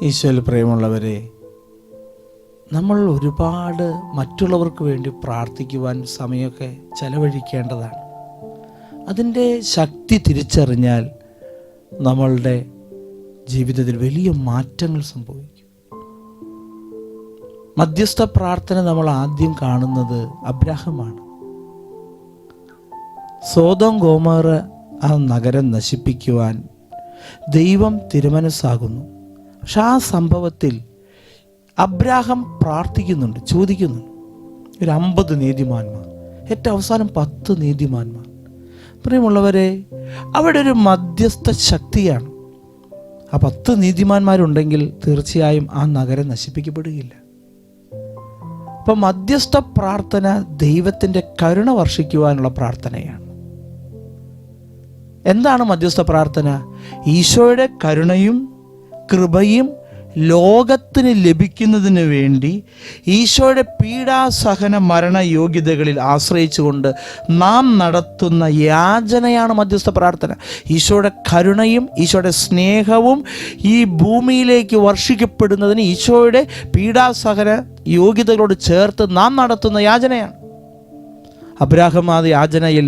ഈശോയിൽ പ്രിയമുള്ളവരെ, നമ്മൾ ഒരുപാട് മറ്റുള്ളവർക്ക് വേണ്ടി പ്രാർത്ഥിക്കുവാൻ സമയമൊക്കെ ചെലവഴിക്കേണ്ടതാണ്. അതിൻ്റെ ശക്തി തിരിച്ചറിഞ്ഞാൽ നമ്മളുടെ ജീവിതത്തിൽ വലിയ മാറ്റങ്ങൾ സംഭവിക്കും. മധ്യസ്ഥ പ്രാർത്ഥന നമ്മൾ ആദ്യം കാണുന്നത് അബ്രാഹമാണ്. സോദോം ഗോമോറ ആ നഗരം നശിപ്പിക്കുവാൻ ദൈവം തിരുമനസ്സാകുന്നു. പക്ഷെ ആ സംഭവത്തിൽ അബ്രാഹാം പ്രാർത്ഥിക്കുന്നുണ്ട്, ചോദിക്കുന്നുണ്ട്. ഒരു 50 നീതിമാന്മാർ, ഏറ്റവും അവസാനം 10 നീതിമാന്മാർ. പ്രിയമുള്ളവരെ, അവിടെ ഒരു മധ്യസ്ഥ ശക്തിയാണ്. ആ 10 നീതിമാന്മാരുണ്ടെങ്കിൽ തീർച്ചയായും ആ നഗരം നശിപ്പിക്കപ്പെടുകയില്ല. അപ്പം മധ്യസ്ഥ പ്രാർത്ഥന ദൈവത്തിൻ്റെ കരുണ വർഷിക്കുവാനുള്ള പ്രാർത്ഥനയാണ്. എന്താണ് മധ്യസ്ഥ പ്രാർത്ഥന? ഈശോയുടെ കരുണയും കൃപയും ലോകത്തിന് ലഭിക്കുന്നതിന് വേണ്ടി ഈശോയുടെ പീഡാസഹന മരണ യോഗ്യതകളിൽ ആശ്രയിച്ചുകൊണ്ട് നാം നടത്തുന്ന യാചനയാണ് മധ്യസ്ഥ പ്രാർത്ഥന. ഈശോയുടെ കരുണയും ഈശോയുടെ സ്നേഹവും ഈ ഭൂമിയിലേക്ക് വർഷിക്കപ്പെടുന്നതിന് ഈശോയുടെ പീഡാസഹന യോഗ്യതകളോട് ചേർത്ത് നാം നടത്തുന്ന യാചനയാണ്. അബ്രാഹാം ആ യാചനയിൽ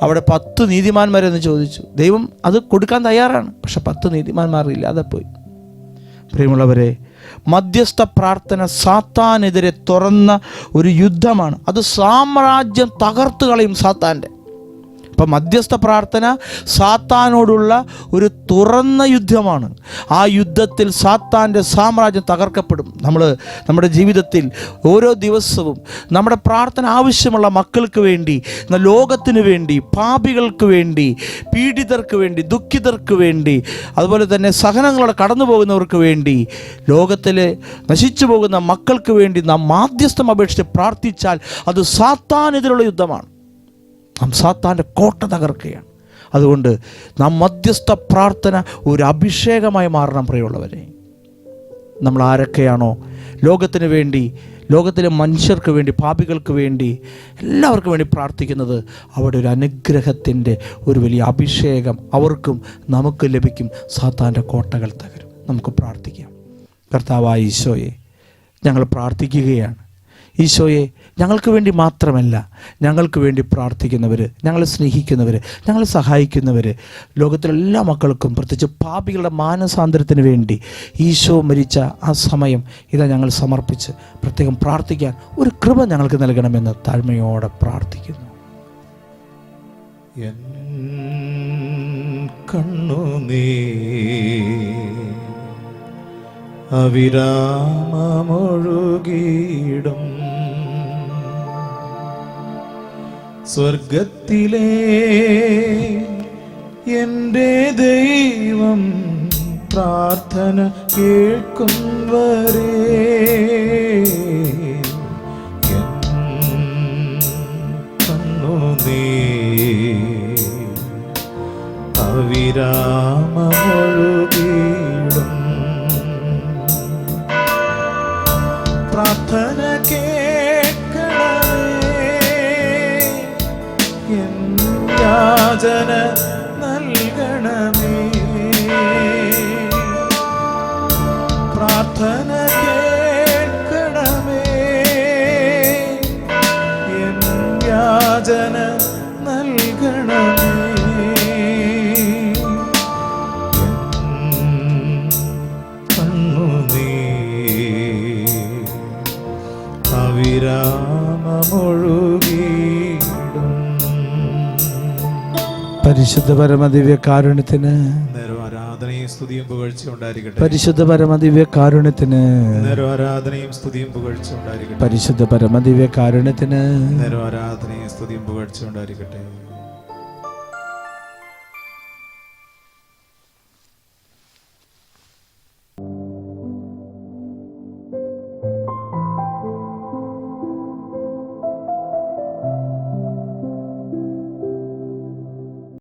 അവിടെ 10 നീതിമാന്മാരെന്ന് ചോദിച്ചു. ദൈവം അത് കൊടുക്കാൻ തയ്യാറാണ്, പക്ഷെ 10 നീതിമാന്മാരില്ലാതെ പോയി. പ്രിയമുള്ളവരെ, മധ്യസ്ഥ പ്രാർത്ഥന സാത്താനെതിരെ തുറന്ന ഒരു യുദ്ധമാണ്. അത് സാമ്രാജ്യം തകർത്ത് കളയും സാത്താൻ്റെ. അപ്പം മധ്യസ്ഥ പ്രാർത്ഥന സാത്താനോടുള്ള ഒരു തുറന്ന യുദ്ധമാണ്. ആ യുദ്ധത്തിൽ സാത്താൻ്റെ സാമ്രാജ്യം തകർക്കപ്പെടും. നമ്മുടെ ജീവിതത്തിൽ ഓരോ ദിവസവും നമ്മുടെ പ്രാർത്ഥന ആവശ്യമുള്ള മക്കൾക്ക് വേണ്ടി, ലോകത്തിന് വേണ്ടി, പാപികൾക്ക് വേണ്ടി, പീഡിതർക്ക് വേണ്ടി, ദുഃഖിതർക്ക് വേണ്ടി, അതുപോലെ തന്നെ സഹനങ്ങളോടെ കടന്നു പോകുന്നവർക്ക് വേണ്ടി, ലോകത്തിലെ നശിച്ചു പോകുന്ന മക്കൾക്ക് വേണ്ടി നാം മാധ്യസ്ഥം അപേക്ഷിച്ച് പ്രാർത്ഥിച്ചാൽ അത് സാത്താനെതിരുള്ള യുദ്ധമാണ്. നാം സാത്താൻ്റെ കോട്ട തകർക്കുകയാണ്. അതുകൊണ്ട് നാം മധ്യസ്ഥ പ്രാർത്ഥന ഒരു അഭിഷേകമായി മാറണം. പ്രിയമുള്ളവരെ, നമ്മൾ ആരൊക്കെയാണോ ലോകത്തിന് വേണ്ടി, ലോകത്തിലെ മനുഷ്യർക്ക് വേണ്ടി, പാപികൾക്ക് വേണ്ടി, എല്ലാവർക്കും വേണ്ടി പ്രാർത്ഥിക്കുന്നത്, അവിടെ ഒരു അനുഗ്രഹത്തിൻ്റെ ഒരു വലിയ അഭിഷേകം അവർക്കും നമുക്ക് ലഭിക്കും. സാത്താൻ്റെ കോട്ടകൾ തകരും. നമുക്ക് പ്രാർത്ഥിക്കാം. കർത്താവായ ഈശോയെ, ഞങ്ങൾ പ്രാർത്ഥിക്കുകയാണ്. ഈശോയെ, ഞങ്ങൾക്ക് വേണ്ടി മാത്രമല്ല, ഞങ്ങൾക്ക് വേണ്ടി പ്രാർത്ഥിക്കുന്നവർ, ഞങ്ങളെ സ്നേഹിക്കുന്നവർ, ഞങ്ങളെ സഹായിക്കുന്നവർ, ലോകത്തിലെല്ലാ മക്കൾക്കും, പ്രത്യേകിച്ച് പാപികളുടെ മാനസാന്തരത്തിന് വേണ്ടി ഈശോ മരിച്ച ആ സമയം ഇതാ ഞങ്ങൾ സമർപ്പിച്ച് പ്രത്യേകം പ്രാർത്ഥിക്കാൻ ഒരു കൃപ ഞങ്ങൾക്ക് നൽകണമെന്ന് താഴ്മയോടെ പ്രാർത്ഥിക്കുന്നു. അവിരാമമൊഴുകിയിടും സ്വർഗത്തിലെ എൻ്റെ ദൈവം പ്രാർത്ഥന കേൾക്കും വരെ അവിരാമമൊഴുകിയിടും പ്രാർത്ഥന കേൾക്കണമേ, എൻ യാചന നൽകണമേ. പ്രാർത്ഥന കേൾക്കണമേ, എൻ യാചന നൽകണമേ. പരിശുദ്ധ പരമദിവ്യ കാരുണ്യത്തിന് ആരാധനയും സ്തുതിയും പുകഴ്ച ഉണ്ടായിരിക്കട്ടെ. പരിശുദ്ധ പരമദിവ്യ കാരുണ്യത്തിന് ആരാധനയും സ്തുതിയും പുകഴ്ച ഉണ്ടായിരിക്കട്ടെ. പരിശുദ്ധ പരമദിവ്യ കാരുണ്യത്തിന് ആരാധനയും സ്തുതിയും പുകഴ്ച ഉണ്ടായിരിക്കട്ടെ.